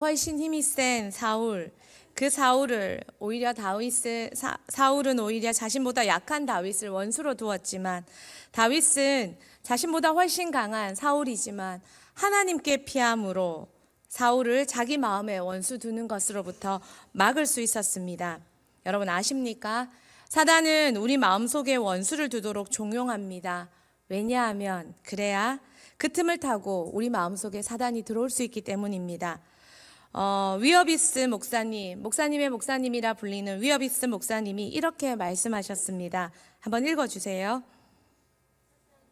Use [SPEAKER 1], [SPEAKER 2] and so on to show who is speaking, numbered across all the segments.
[SPEAKER 1] 훨씬 힘이 센 사울, 그 사울을 오히려 사울은 오히려 자신보다 약한 다윗을 원수로 두었지만, 다윗은 자신보다 훨씬 강한 사울이지만 하나님께 피함으로 사울을 자기 마음에 원수 두는 것으로부터 막을 수 있었습니다. 여러분 아십니까? 사단은 우리 마음속에 원수를 두도록 종용합니다. 왜냐하면 그래야 그 틈을 타고 우리 마음속에 사단이 들어올 수 있기 때문입니다. 위어비스 목사님의 목사님이라 불리는 위어비스 목사님이 이렇게 말씀하셨습니다. 한번 읽어주세요.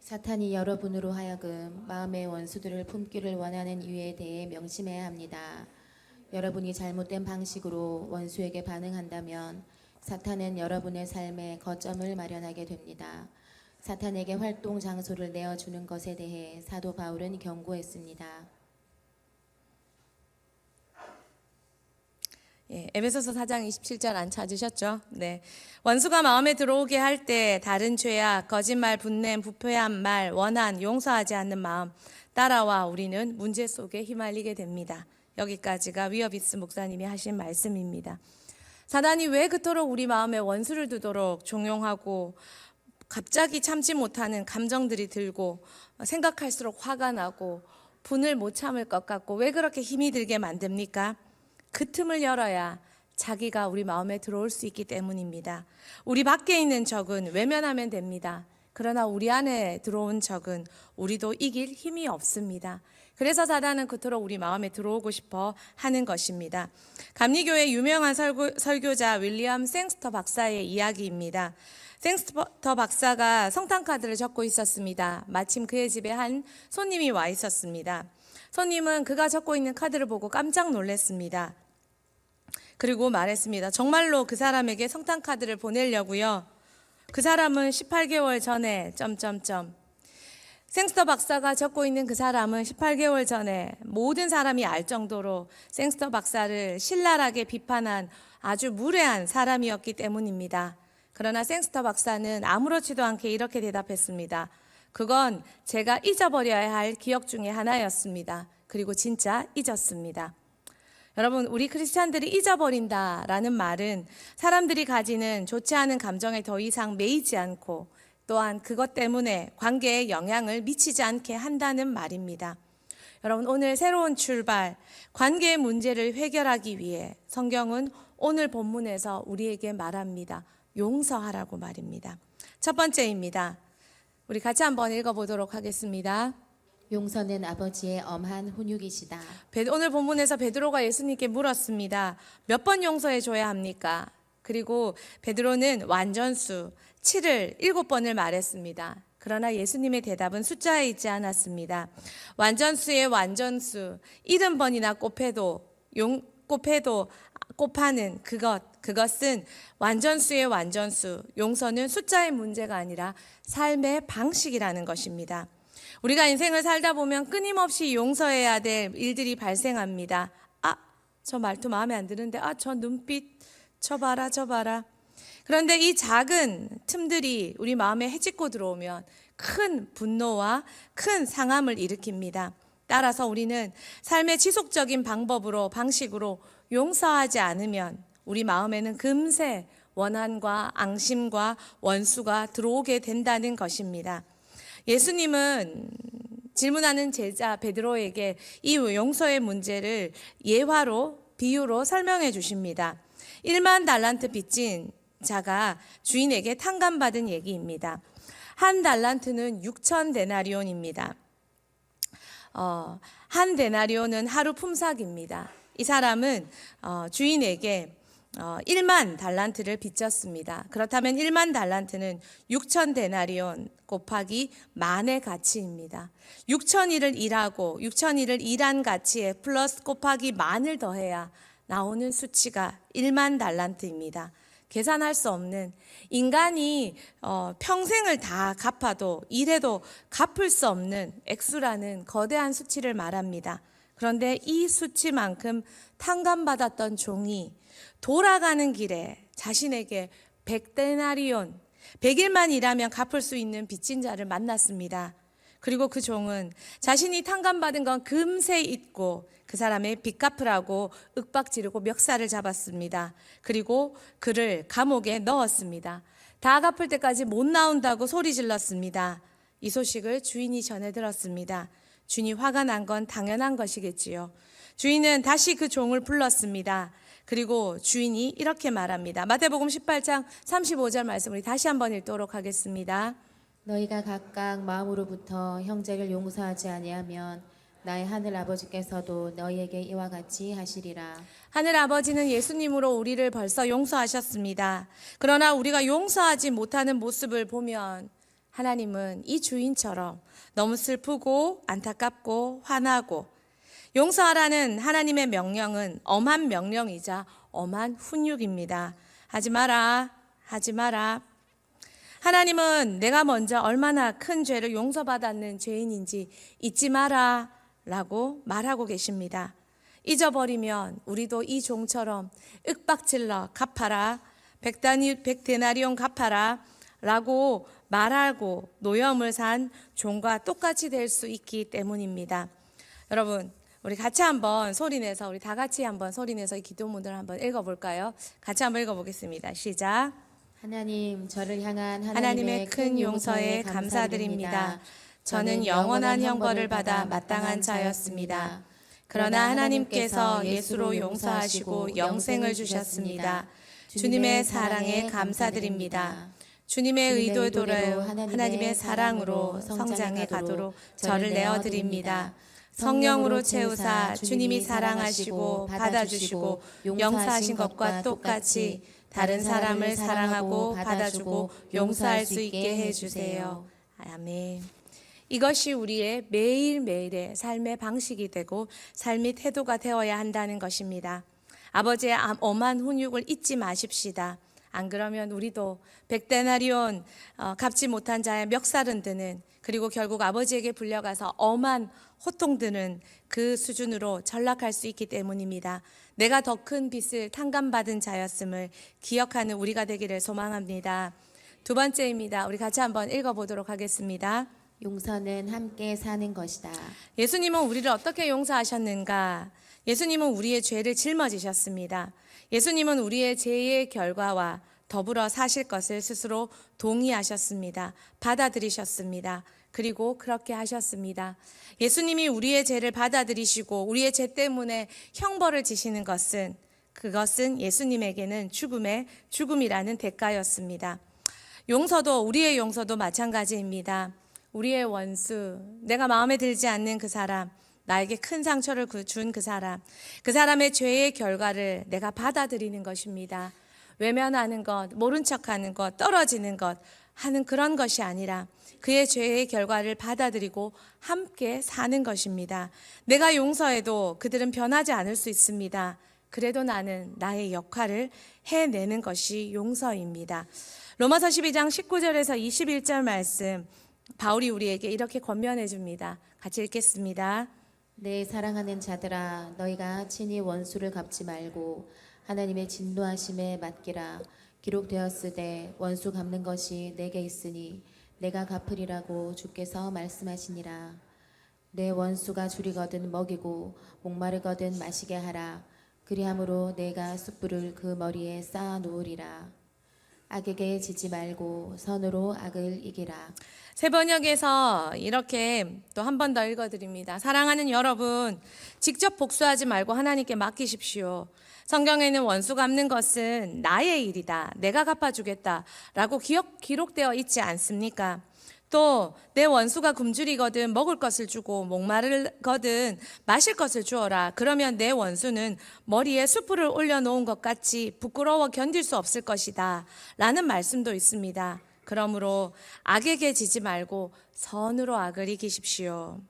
[SPEAKER 2] 사탄이 여러분으로 하여금 마음의 원수들을 품기를 원하는 이유에 대해 명심해야 합니다. 여러분이 잘못된 방식으로 원수에게 반응한다면 사탄은 여러분의 삶에 거점을 마련하게 됩니다. 사탄에게 활동 장소를 내어주는 것에 대해 사도 바울은 경고했습니다.
[SPEAKER 1] 에베소서 4장 27절 안 찾으셨죠? 네. 원수가 마음에 들어오게 할 때 다른 죄악, 거짓말, 분냄, 부패한 말, 원한, 용서하지 않는 마음 따라와 우리는 문제 속에 휘말리게 됩니다. 여기까지가 위어비스 목사님이 하신 말씀입니다. 사단이 왜 그토록 우리 마음에 원수를 두도록 종용하고 갑자기 참지 못하는 감정들이 들고 생각할수록 화가 나고 분을 못 참을 것 같고 왜 그렇게 힘이 들게 만듭니까? 그 틈을 열어야 자기가 우리 마음에 들어올 수 있기 때문입니다. 우리 밖에 있는 적은 외면하면 됩니다. 그러나 우리 안에 들어온 적은 우리도 이길 힘이 없습니다. 그래서 사단은 그토록 우리 마음에 들어오고 싶어 하는 것입니다. 감리교의 유명한 설교자 윌리엄 생스터 박사의 이야기입니다. 생스터 박사가 성탄카드를 적고 있었습니다. 마침 그의 집에 한 손님이 와 있었습니다. 손님은 그가 적고 있는 카드를 보고 깜짝 놀랐습니다. 그리고 말했습니다. 정말로 그 사람에게 성탄카드를 보내려고요. 그 사람은 18개월 전에 생스터 박사가 적고 있는 그 사람은 18개월 전에 모든 사람이 알 정도로 생스터 박사를 신랄하게 비판한 아주 무례한 사람이었기 때문입니다. 그러나 생스터 박사는 아무렇지도 않게 이렇게 대답했습니다. 그건 제가 잊어버려야 할 기억 중에 하나였습니다. 그리고 진짜 잊었습니다. 여러분, 우리 크리스찬들이 잊어버린다라는 말은 사람들이 가지는 좋지 않은 감정에 더 이상 매이지 않고 또한 그것 때문에 관계에 영향을 미치지 않게 한다는 말입니다. 여러분, 오늘 새로운 출발, 관계의 문제를 해결하기 위해 성경은 오늘 본문에서 우리에게 말합니다. 용서하라고 말입니다. 첫 번째입니다. 우리 같이 한번 읽어보도록 하겠습니다.
[SPEAKER 2] 용서는 아버지의 엄한 훈육이시다.
[SPEAKER 1] 오늘 본문에서 베드로가 예수님께 물었습니다. 몇 번 용서해 줘야 합니까? 그리고 베드로는 완전수 7을 7번을 말했습니다. 그러나 예수님의 대답은 숫자에 있지 않았습니다. 완전수의 완전수 70번이나 곱하는 그것은 완전수의 완전수, 용서는 숫자의 문제가 아니라 삶의 방식이라는 것입니다. 우리가 인생을 살다 보면 끊임없이 용서해야 될 일들이 발생합니다. 저 말투 마음에 안 드는데, 저 눈빛, 저 봐라. 그런데 이 작은 틈들이 우리 마음에 헤집고 들어오면 큰 분노와 큰 상함을 일으킵니다. 따라서 우리는 삶의 지속적인 방식으로 용서하지 않으면 우리 마음에는 금세 원한과 앙심과 원수가 들어오게 된다는 것입니다. 예수님은 질문하는 제자 베드로에게 이 용서의 문제를 예화로 비유로 설명해 주십니다. 1만 달란트 빚진 자가 주인에게 탕감받은 얘기입니다. 한 달란트는 6천 데나리온입니다. 한 데나리온은 하루 품삯입니다. 이 사람은 주인에게 1만 달란트를 빚졌습니다. 그렇다면 1만 달란트는 6천 데나리온 곱하기 만의 가치입니다. 6천일을 일하고 6천일을 일한 가치에 플러스 곱하기 만을 더해야 나오는 수치가 1만 달란트입니다. 계산할 수 없는, 인간이 평생을 다 갚아도 일해도 갚을 수 없는 액수라는 거대한 수치를 말합니다. 그런데 이 수치만큼 탕감받았던 종이 돌아가는 길에 자신에게 100데나리온, 100일만 일하면 갚을 수 있는 빚진 자를 만났습니다. 그리고 그 종은 자신이 탕감받은 건 금세 잊고 그 사람의 빚 갚으라고 윽박지르고 멱살을 잡았습니다. 그리고 그를 감옥에 넣었습니다. 다 갚을 때까지 못 나온다고 소리 질렀습니다. 이 소식을 주인이 전해 들었습니다. 주인이 화가 난 건 당연한 것이겠지요. 주인은 다시 그 종을 불렀습니다. 그리고 주인이 이렇게 말합니다. 마태복음 18장 35절 말씀 우리 다시 한번 읽도록 하겠습니다.
[SPEAKER 2] 너희가 각각 마음으로부터 형제를 용서하지 아니하면 나의 하늘 아버지께서도 너희에게 이와 같이 하시리라.
[SPEAKER 1] 하늘 아버지는 예수님으로 우리를 벌써 용서하셨습니다. 그러나 우리가 용서하지 못하는 모습을 보면 하나님은 이 주인처럼 너무 슬프고 안타깝고 화나고, 용서하라는 하나님의 명령은 엄한 명령이자 엄한 훈육입니다. 하지 마라, 하지 마라. 하나님은 내가 먼저 얼마나 큰 죄를 용서받았는 죄인인지 잊지 마라 라고 말하고 계십니다. 잊어버리면 우리도 이 종처럼 윽박질러 갚아라, 백데나리온 갚아라 라고 말하고 노여움을 산 종과 똑같이 될 수 있기 때문입니다. 여러분, 우리 같이 한번 소리내서, 우리 다 같이 한번 소리내서 이 기도문을 한번 읽어볼까요? 같이 한번 읽어보겠습니다. 시작.
[SPEAKER 2] 하나님, 저를 향한
[SPEAKER 1] 하나님의 큰 용서에 감사드립니다. 저는 영원한 형벌을 받아 마땅한 자였습니다. 그러나 하나님께서 예수로 용서하시고 영생을 주셨습니다. 주님의 사랑에 감사드립니다. 주님의 의도대로 하나님의 사랑으로 성장해 가도록 저를 내어드립니다. 성령으로 채우사 주님이 사랑하시고 받아주시고 용서하신 것과 똑같이 다른 사람을 사랑하고 받아주고 용서할 수 있게 해주세요. 아멘. 이것이 우리의 매일매일의 삶의 방식이 되고 삶의 태도가 되어야 한다는 것입니다. 아버지의 엄한 훈육을 잊지 마십시다. 안 그러면 우리도 백데나리온 갚지 못한 자의 멱살은 드는, 그리고 결국 아버지에게 불려가서 엄한 호통 드는 그 수준으로 전락할 수 있기 때문입니다. 내가 더 큰 빚을 탕감받은 자였음을 기억하는 우리가 되기를 소망합니다. 두 번째입니다. 우리 같이 한번 읽어보도록 하겠습니다.
[SPEAKER 2] 용서는 함께 사는 것이다.
[SPEAKER 1] 예수님은 우리를 어떻게 용서하셨는가? 예수님은 우리의 죄를 짊어지셨습니다. 예수님은 우리의 죄의 결과와 더불어 사실 것을 스스로 동의하셨습니다. 받아들이셨습니다. 그리고 그렇게 하셨습니다. 예수님이 우리의 죄를 받아들이시고 우리의 죄 때문에 형벌을 지시는 것은, 그것은 예수님에게는 죽음이라는 대가였습니다. 용서도, 우리의 용서도 마찬가지입니다. 우리의 원수, 내가 마음에 들지 않는 그 사람, 나에게 큰 상처를 준 그 사람의 죄의 결과를 내가 받아들이는 것입니다. 외면하는 것, 모른 척하는 것, 떨어지는 것 하는 그런 것이 아니라 그의 죄의 결과를 받아들이고 함께 사는 것입니다. 내가 용서해도 그들은 변하지 않을 수 있습니다. 그래도 나는 나의 역할을 해내는 것이 용서입니다. 로마서 12장 19절에서 21절 말씀, 바울이 우리에게 이렇게 권면해 줍니다. 같이 읽겠습니다.
[SPEAKER 2] 내 사랑하는 자들아, 너희가 친히 원수를 갚지 말고 하나님의 진노하심에 맡기라. 기록되었으되 원수 갚는 것이 내게 있으니 내가 갚으리라고 주께서 말씀하시니라. 내 원수가 줄이거든 먹이고 목마르거든 마시게 하라. 그리함으로 내가 숯불을 그 머리에 쌓아 놓으리라. 악에게 지지 말고 선으로 악을 이기라.
[SPEAKER 1] 새번역에서 이렇게 또 한 번 더 읽어드립니다. 사랑하는 여러분, 직접 복수하지 말고 하나님께 맡기십시오. 성경에는 원수 갚는 것은 나의 일이다, 내가 갚아주겠다 라고 기록되어 있지 않습니까? 또 내 원수가 굶주리거든 먹을 것을 주고 목마르거든 마실 것을 주어라. 그러면 내 원수는 머리에 숯불을 올려놓은 것 같이 부끄러워 견딜 수 없을 것이다 라는 말씀도 있습니다. 그러므로 악에게 지지 말고 선으로 악을 이기십시오.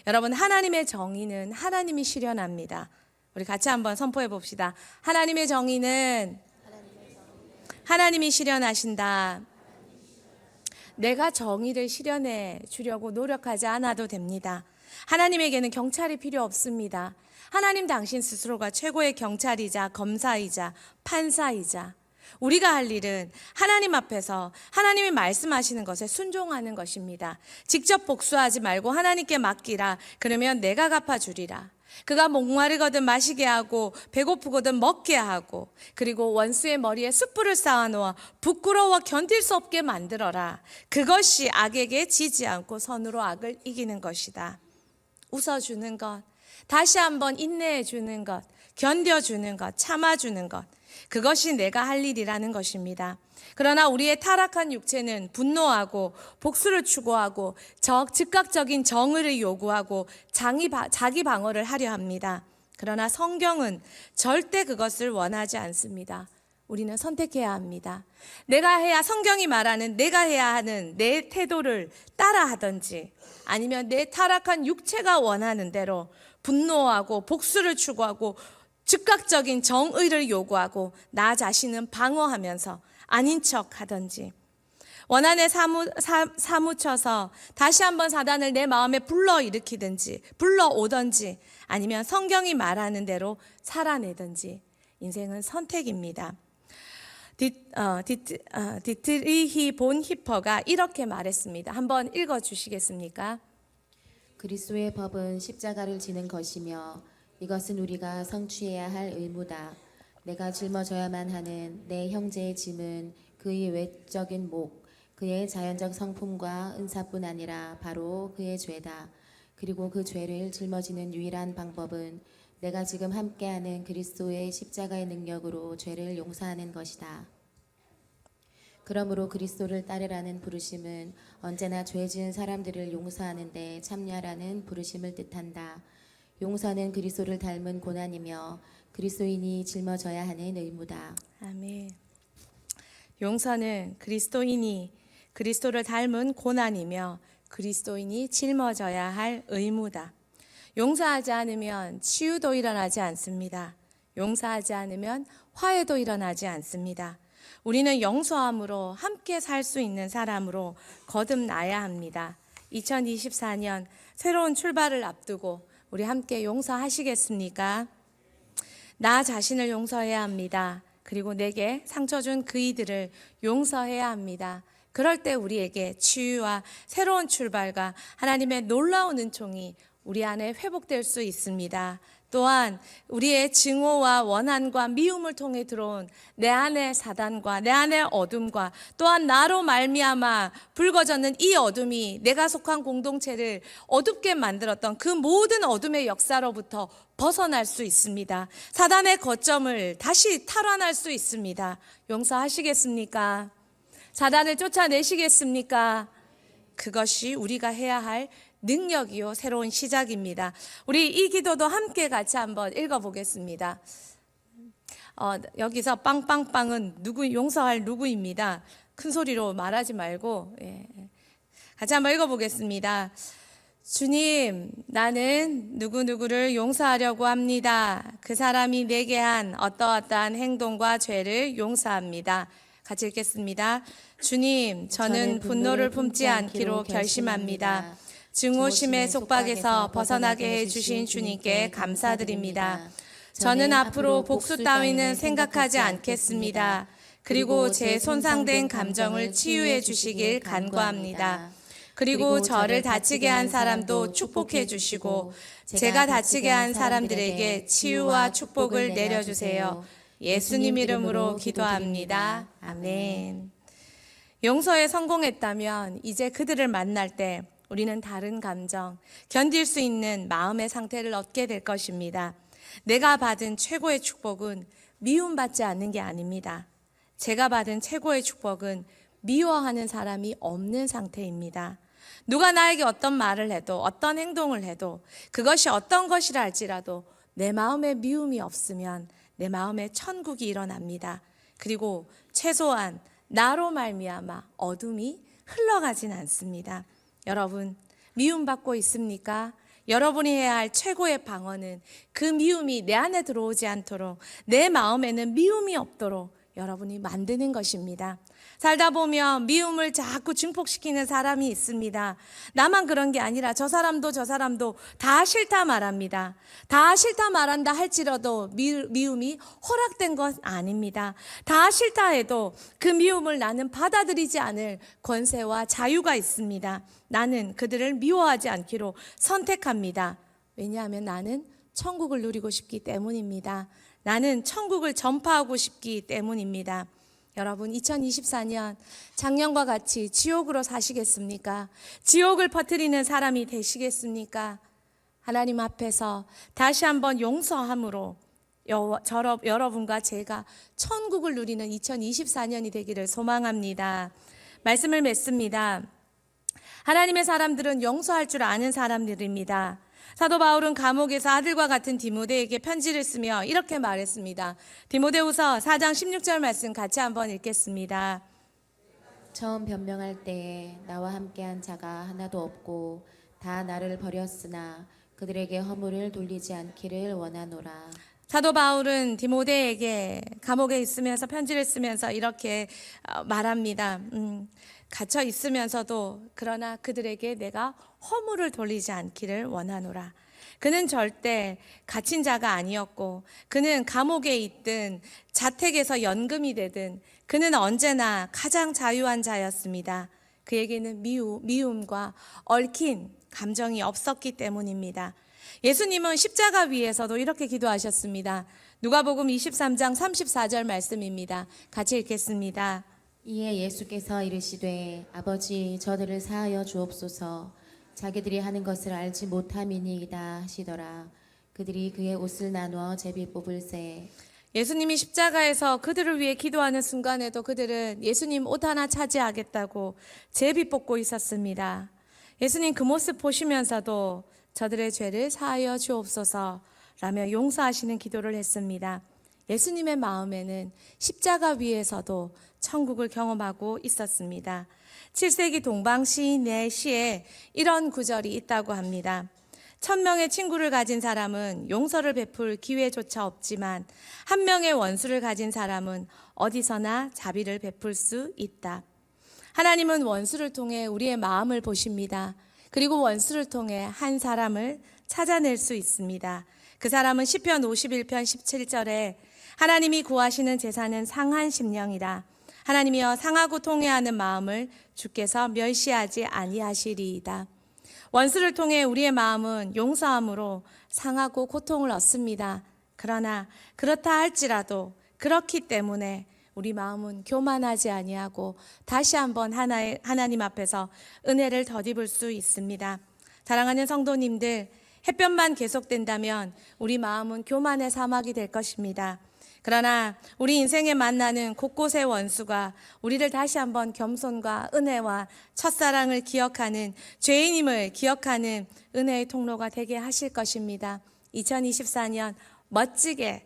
[SPEAKER 1] 여러분, 하나님의 정의는 하나님이 실현합니다. 우리 같이 한번 선포해 봅시다. 하나님의 정의는 하나님이 실현하신다. 내가 정의를 실현해 주려고 노력하지 않아도 됩니다. 하나님에게는 경찰이 필요 없습니다. 하나님 당신 스스로가 최고의 경찰이자 검사이자 판사이자 우리가 할 일은 하나님 앞에서 하나님이 말씀하시는 것에 순종하는 것입니다. 직접 복수하지 말고 하나님께 맡기라. 그러면 내가 갚아주리라. 그가 목마르거든 마시게 하고 배고프거든 먹게 하고 그리고 원수의 머리에 숯불을 쌓아놓아 부끄러워 견딜 수 없게 만들어라. 그것이 악에게 지지 않고 선으로 악을 이기는 것이다. 웃어주는 것, 다시 한번 인내해주는 것, 견뎌주는 것, 참아주는 것, 그것이 내가 할 일이라는 것입니다. 그러나 우리의 타락한 육체는 분노하고 복수를 추구하고 즉각적인 정의를 요구하고 자기 방어를 하려 합니다. 그러나 성경은 절대 그것을 원하지 않습니다. 우리는 선택해야 합니다. 성경이 말하는 내가 해야 하는 내 태도를 따라 하든지 아니면 내 타락한 육체가 원하는 대로 분노하고 복수를 추구하고 즉각적인 정의를 요구하고 나 자신은 방어하면서 아닌 척 하든지 원한에 사무쳐서 다시 한번 사단을 내 마음에 불러일으키든지 불러오든지 아니면 성경이 말하는 대로 살아내든지 인생은 선택입니다. 디트리히 본히퍼가 이렇게 말했습니다. 한번 읽어주시겠습니까?
[SPEAKER 2] 그리스도의 법은 십자가를 지는 것이며 이것은 우리가 성취해야 할 의무다. 내가 짊어져야만 하는 내 형제의 짐은 그의 외적인 목, 그의 자연적 성품과 은사뿐 아니라 바로 그의 죄다. 그리고 그 죄를 짊어지는 유일한 방법은 내가 지금 함께하는 그리스도의 십자가의 능력으로 죄를 용서하는 것이다. 그러므로 그리스도를 따르라는 부르심은 언제나 죄 지은 사람들을 용서하는 데 참여하라는 부르심을 뜻한다. 용서는 그리스도를 닮은 고난이며 그리스도인이 짊어져야 하는 의무다.
[SPEAKER 1] 아멘. 용서는 그리스도인이 그리스도를 닮은 고난이며 그리스도인이 짊어져야 할 의무다. 용서하지 않으면 치유도 일어나지 않습니다. 용서하지 않으면 화해도 일어나지 않습니다. 우리는 용서함으로 함께 살 수 있는 사람으로 거듭나야 합니다. 2024년 새로운 출발을 앞두고 우리 함께 용서하시겠습니까? 나 자신을 용서해야 합니다. 그리고 내게 상처 준 그이들을 용서해야 합니다. 그럴 때 우리에게 치유와 새로운 출발과 하나님의 놀라운 은총이 우리 안에 회복될 수 있습니다. 또한 우리의 증오와 원한과 미움을 통해 들어온 내 안의 사단과 내 안의 어둠과 또한 나로 말미암아 불거졌는 이 어둠이 내가 속한 공동체를 어둡게 만들었던 그 모든 어둠의 역사로부터 벗어날 수 있습니다. 사단의 거점을 다시 탈환할 수 있습니다. 용서하시겠습니까? 사단을 쫓아내시겠습니까? 그것이 우리가 해야 할 능력이요 새로운 시작입니다. 우리 이 기도도 함께 같이 한번 읽어보겠습니다. 여기서 빵빵빵은 용서할 누구입니다. 큰 소리로 말하지 말고 같이 한번 읽어보겠습니다. 주님, 나는 누구누구를 용서하려고 합니다. 그 사람이 내게 한 어떠어떠한 행동과 죄를 용서합니다. 같이 읽겠습니다. 주님, 저는 분노를 품지 않기로 결심합니다. 증오심의 속박에서 벗어나게 해주신 주님께 감사드립니다. 저는 앞으로 복수 따위는 생각하지 않겠습니다. 그리고 제 손상된 감정을 치유해 주시길 간구합니다. 그리고 저를 다치게 한 사람도 축복해 주시고 제가 다치게 한 사람들에게 치유와 축복을 내려주세요. 예수님 이름으로 기도합니다. 아멘. 용서에 성공했다면 이제 그들을 만날 때 우리는 다른 감정, 견딜 수 있는 마음의 상태를 얻게 될 것입니다. 내가 받은 최고의 축복은 미움받지 않는 게 아닙니다. 제가 받은 최고의 축복은 미워하는 사람이 없는 상태입니다. 누가 나에게 어떤 말을 해도 어떤 행동을 해도 그것이 어떤 것이라 할지라도 내 마음에 미움이 없으면 내 마음에 천국이 일어납니다. 그리고 최소한 나로 말미암아 어둠이 흘러가진 않습니다. 여러분, 미움받고 있습니까? 여러분이 해야 할 최고의 방어는 그 미움이 내 안에 들어오지 않도록 내 마음에는 미움이 없도록 여러분이 만드는 것입니다. 살다 보면 미움을 자꾸 증폭시키는 사람이 있습니다. 나만 그런 게 아니라 저 사람도 다 싫다 말합니다. 다 싫다 말한다 할지라도 미움이 허락된 건 아닙니다. 다 싫다 해도 그 미움을 나는 받아들이지 않을 권세와 자유가 있습니다. 나는 그들을 미워하지 않기로 선택합니다. 왜냐하면 나는 천국을 누리고 싶기 때문입니다. 나는 천국을 전파하고 싶기 때문입니다. 여러분, 2024년 작년과 같이 지옥으로 사시겠습니까? 지옥을 퍼뜨리는 사람이 되시겠습니까? 하나님 앞에서 다시 한번 용서함으로 여러분과 제가 천국을 누리는 2024년이 되기를 소망합니다. 말씀을 맺습니다. 하나님의 사람들은 용서할 줄 아는 사람들입니다. 사도 바울은 감옥에서 아들과 같은 디모데에게 편지를 쓰며 이렇게 말했습니다. 디모데후서 4장 16절 말씀 같이 한번 읽겠습니다.
[SPEAKER 2] 처음 변명할 때에 나와 함께한 자가 하나도 없고 다 나를 버렸으나 그들에게 허물을 돌리지 않기를 원하노라.
[SPEAKER 1] 사도 바울은 디모데에게 감옥에 있으면서 편지를 쓰면서 이렇게 말합니다. 갇혀 있으면서도 그러나 그들에게 내가 허물을 돌리지 않기를 원하노라. 그는 절대 갇힌 자가 아니었고 그는 감옥에 있든 자택에서 연금이 되든 그는 언제나 가장 자유한 자였습니다. 그에게는 미움과 얽힌 감정이 없었기 때문입니다. 예수님은 십자가 위에서도 이렇게 기도하셨습니다. 누가복음 23장 34절 말씀입니다. 같이 읽겠습니다.
[SPEAKER 2] 이에 예수께서 이르시되 아버지 저들을 사하여 주옵소서 자기들이 하는 것을 알지 못함이니이다 하시더라. 그들이 그의 옷을 나누어 제비 뽑을새.
[SPEAKER 1] 예수님이 십자가에서 그들을 위해 기도하는 순간에도 그들은 예수님 옷 하나 차지하겠다고 제비 뽑고 있었습니다. 예수님 그 모습 보시면서도 저들의 죄를 사하여 주옵소서 라며 용서하시는 기도를 했습니다. 예수님의 마음에는 십자가 위에서도 천국을 경험하고 있었습니다. 7세기 동방 시인의 시에 이런 구절이 있다고 합니다. 1000명의 친구를 가진 사람은 용서를 베풀 기회조차 없지만 한 명의 원수를 가진 사람은 어디서나 자비를 베풀 수 있다. 하나님은 원수를 통해 우리의 마음을 보십니다. 그리고 원수를 통해 한 사람을 찾아낼 수 있습니다. 그 사람은 시편 51편 17절에 하나님이 구하시는 제사는 상한 심령이라. 하나님이여 상하고 통회하는 마음을 주께서 멸시하지 아니하시리이다. 원수를 통해 우리의 마음은 용서함으로 상하고 고통을 얻습니다. 그러나 그렇다 할지라도 그렇기 때문에 우리 마음은 교만하지 아니하고 다시 한번 하나님 앞에서 은혜를 덧입을 수 있습니다. 사랑하는 성도님들, 햇볕만 계속된다면 우리 마음은 교만의 사막이 될 것입니다. 그러나 우리 인생에 만나는 곳곳의 원수가 우리를 다시 한번 겸손과 은혜와 첫사랑을 기억하는 죄인임을 기억하는 은혜의 통로가 되게 하실 것입니다. 2024년 멋지게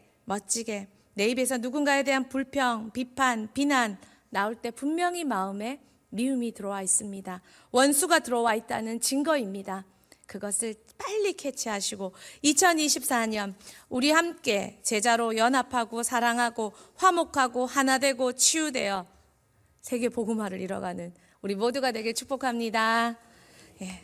[SPEAKER 1] 내 입에서 누군가에 대한 불평, 비판, 비난 나올 때 분명히 마음에 미움이 들어와 있습니다. 원수가 들어와 있다는 증거입니다. 그것을 빨리 캐치하시고 2024년 우리 함께 제자로 연합하고 사랑하고 화목하고 하나 되고 치유되어 세계 복음화를 이뤄가는 우리 모두가 되길 축복합니다. 예.